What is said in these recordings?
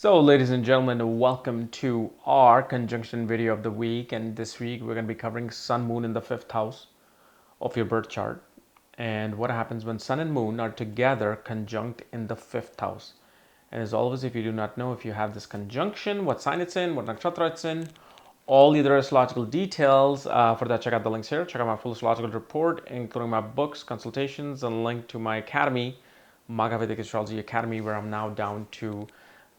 So, ladies and gentlemen, welcome to our conjunction video of the week. And this week we're going to be covering Sun, Moon in the fifth house of your birth chart and what happens when Sun and Moon are together conjunct in the fifth house. And as always, if you do not know if you have this conjunction, what sign it's in, what nakshatra it's in, all other astrological details, for that, check out the links here. Check out my full astrological report, including my books, consultations, and link to my academy, Vedic Astrology Academy, where I'm now down to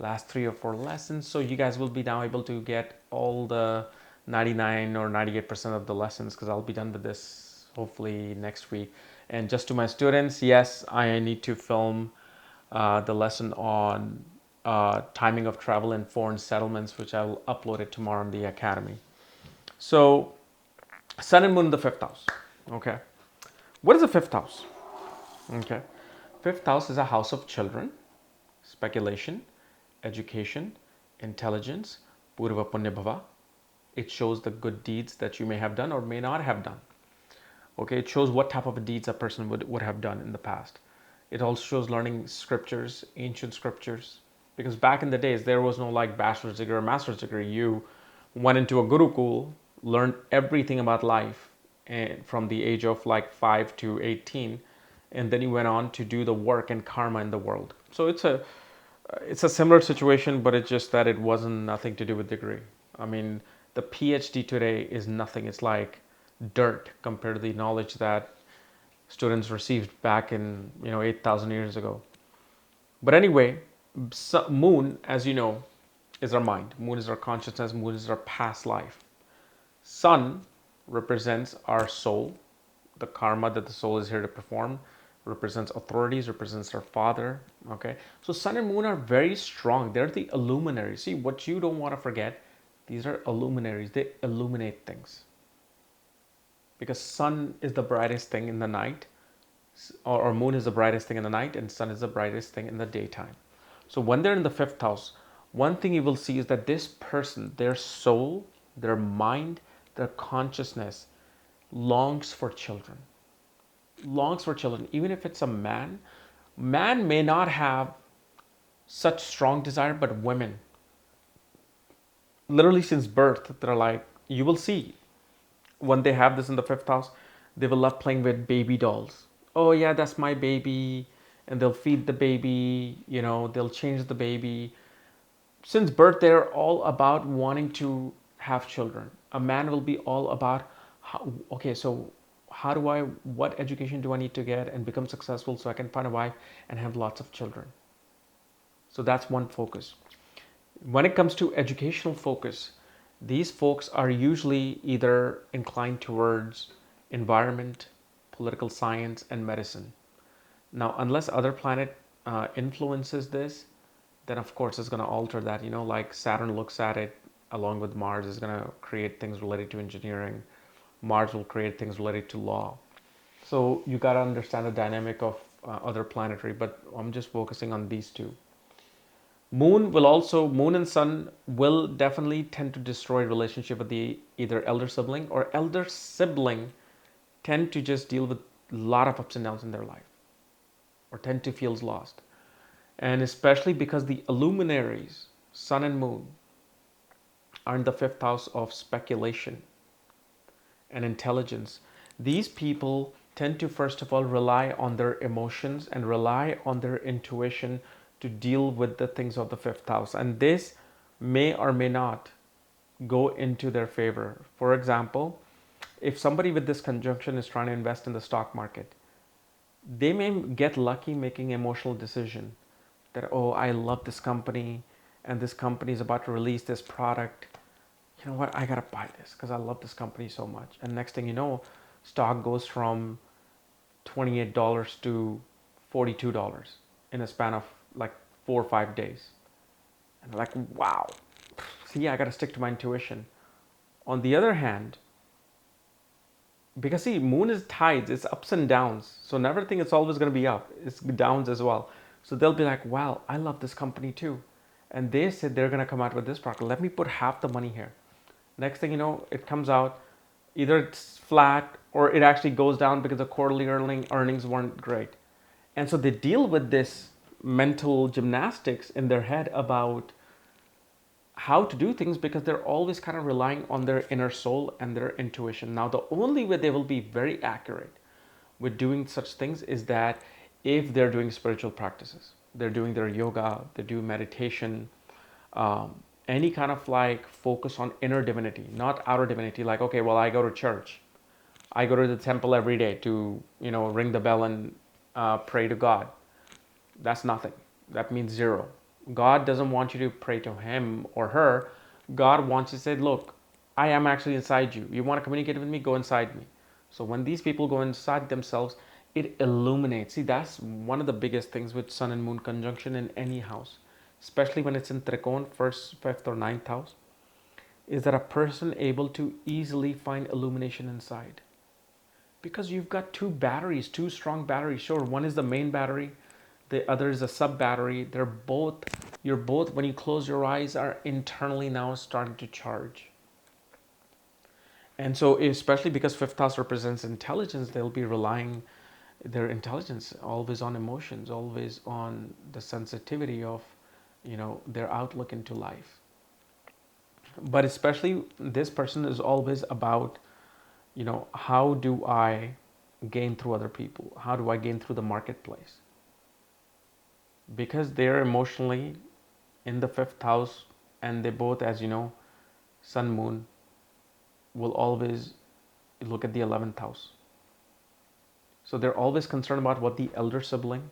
last 3 or 4 lessons. So you guys will be now able to get all the 99 or 98% of the lessons, because I'll be done with this hopefully next week. And just to my students, yes, I need to film the lesson on timing of travel and foreign settlements, which I will upload it tomorrow on the academy. So Sun and Moon in the fifth house. Okay. What is the fifth house? Okay. Fifth house is a house of children, speculation, education, intelligence, Purva Punya Bhava. It shows the good deeds that you may have done or may not have done. Okay, it shows what type of deeds a person would have done in the past. It also shows learning scriptures, ancient scriptures, because back in the days there was no like bachelor's degree or master's degree. You went into a gurukul, learned everything about life, and from the age of like 5 to 18, and then you went on to do the work and karma in the world. So it's a similar situation, but it's just that it wasn't nothing to do with degree. I mean, the PhD today is nothing. It's like dirt compared to the knowledge that students received back in 8,000 years ago. But anyway, Moon, as you know, is our mind. Moon is our consciousness. Moon is our past life. Sun represents our soul, the karma that the soul is here to perform, represents authorities, represents our father. Okay, so Sun and Moon are very strong. They're the illuminaries. See, what you don't want to forget, these are illuminaries. They illuminate things, because Sun is the brightest thing in the night, or Moon is the brightest thing in the night, and Sun is the brightest thing in the daytime. So when they're in the fifth house, one thing you will see is that this person, their soul, their mind, their consciousness longs for children. Even if it's a man may not have such strong desire, but women, literally since birth, they're like, you will see when they have this in the fifth house, they will love playing with baby dolls. Oh yeah, that's my baby. And they'll feed the baby, they'll change the baby. Since birth, they're all about wanting to have children. A man will be all about, what education do I need to get and become successful so I can find a wife and have lots of children. So that's one focus. When it comes to educational focus, these folks are usually either inclined towards environment, political science, and medicine. Now, unless other planet influences this, then of course it's going to alter that. Like Saturn looks at it along with Mars, is going to create things related to engineering. Mars will create things related to law. So you got to understand the dynamic of other planetary, but I'm just focusing on these two. Moon and Sun will definitely tend to destroy relationship with the either elder sibling, or elder sibling tend to just deal with a lot of ups and downs in their life, or tend to feel lost. And especially because the illuminaries, Sun and Moon, are in the fifth house of speculation and intelligence. These people tend to first of all rely on their emotions and rely on their intuition to deal with the things of the fifth house, and this may or may not go into their favor. For example, if somebody with this conjunction is trying to invest in the stock market, they may get lucky making an emotional decision that, oh, I love this company and this company is about to release this product. You know what, I gotta buy this because I love this company so much. And next thing you know, stock goes from $28 to $42 in a span of like 4 or 5 days. And they're like, wow, see, I gotta stick to my intuition. On the other hand, because see, Moon is tides, it's ups and downs. So never think it's always gonna be up, it's downs as well. So they'll be like, wow, I love this company too. And they said they're gonna come out with this product. Let me put half the money here. Next thing you know, it comes out, either it's flat or it actually goes down because the quarterly earnings weren't great. And so they deal with this mental gymnastics in their head about how to do things because they're always kind of relying on their inner soul and their intuition. Now, the only way they will be very accurate with doing such things is that if they're doing spiritual practices, they're doing their yoga, they do meditation, any kind of like focus on inner divinity, not outer divinity. Like, okay, well, I go to church, I go to the temple every day to, ring the bell and pray to God. That's nothing. That means zero. God doesn't want you to pray to him or her. God wants you to say, look, I am actually inside you. You want to communicate with me? Go inside me. So when these people go inside themselves, it illuminates. See, that's one of the biggest things with sun and moon conjunction in any house, especially when it's in Trikon, first, fifth, or ninth house, is that a person able to easily find illumination inside. Because you've got two batteries, two strong batteries. Sure, one is the main battery, the other is a sub battery. You're both, when you close your eyes, are internally now starting to charge. And so, especially because fifth house represents intelligence, they'll be relying their intelligence always on emotions, always on the sensitivity of, their outlook into life. But especially this person is always about, how do I gain through other people? How do I gain through the marketplace? Because they're emotionally in the fifth house, and they both, as you know, sun moon will always look at the 11th house. So they're always concerned about what the elder sibling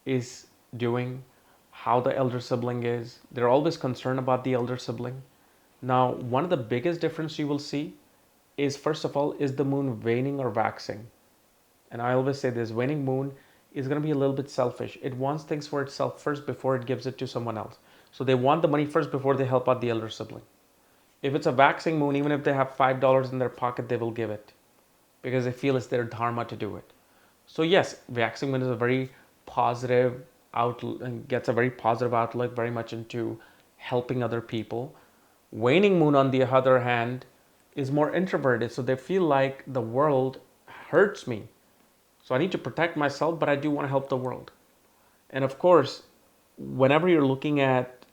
is doing, how the elder sibling is. They're always concerned about the elder sibling. Now, one of the biggest difference you will see is, first of all, is the moon waning or waxing? And I always say this, waning moon is going to be a little bit selfish. It wants things for itself first before it gives it to someone else. So they want the money first before they help out the elder sibling. If it's a waxing moon, even if they have $5 in their pocket, they will give it because they feel it's their dharma to do it. So yes, waxing moon is a very positive outlook and gets a very positive outlook, very much into helping other people. Waning moon, on the other hand, is more introverted. So they feel like the world hurts me. So I need to protect myself, but I do want to help the world. And of course, whenever you're looking at,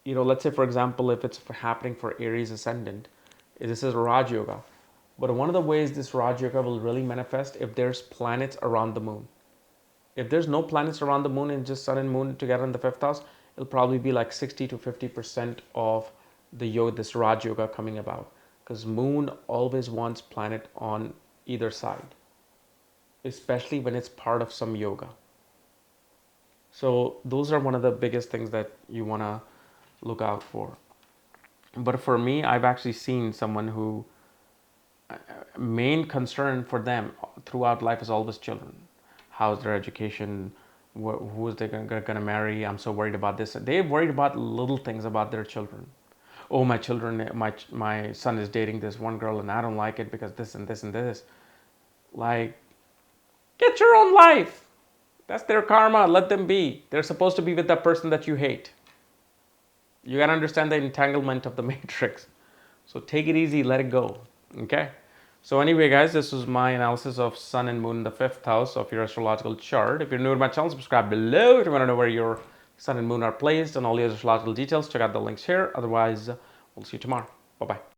let's say, for example, if it's happening for Aries ascendant, this is Raj Yoga. But one of the ways this Raj Yoga will really manifest if there's planets around the moon. If there's no planets around the moon and just sun and moon together in the fifth house, it'll probably be like 60 to 50% of the yoga, this Raj Yoga coming about. Because moon always wants planet on either side, especially when it's part of some yoga. So those are one of the biggest things that you want to look out for. But for me, I've actually seen someone who main concern for them throughout life is always children. How's their education? Who is they going to marry? I'm so worried about this. They're worried about little things about their children. Oh, my children, my son is dating this one girl and I don't like it because this and this and this. Like, get your own life. That's their karma. Let them be. They're supposed to be with that person that you hate. You got to understand the entanglement of the matrix. So take it easy. Let it go. Okay? So anyway, guys, this was my analysis of sun and moon in the fifth house of your astrological chart. If you're new to my channel, subscribe below. If you want to know where your sun and moon are placed and all the astrological details, check out the links here. Otherwise, we'll see you tomorrow. Bye-bye.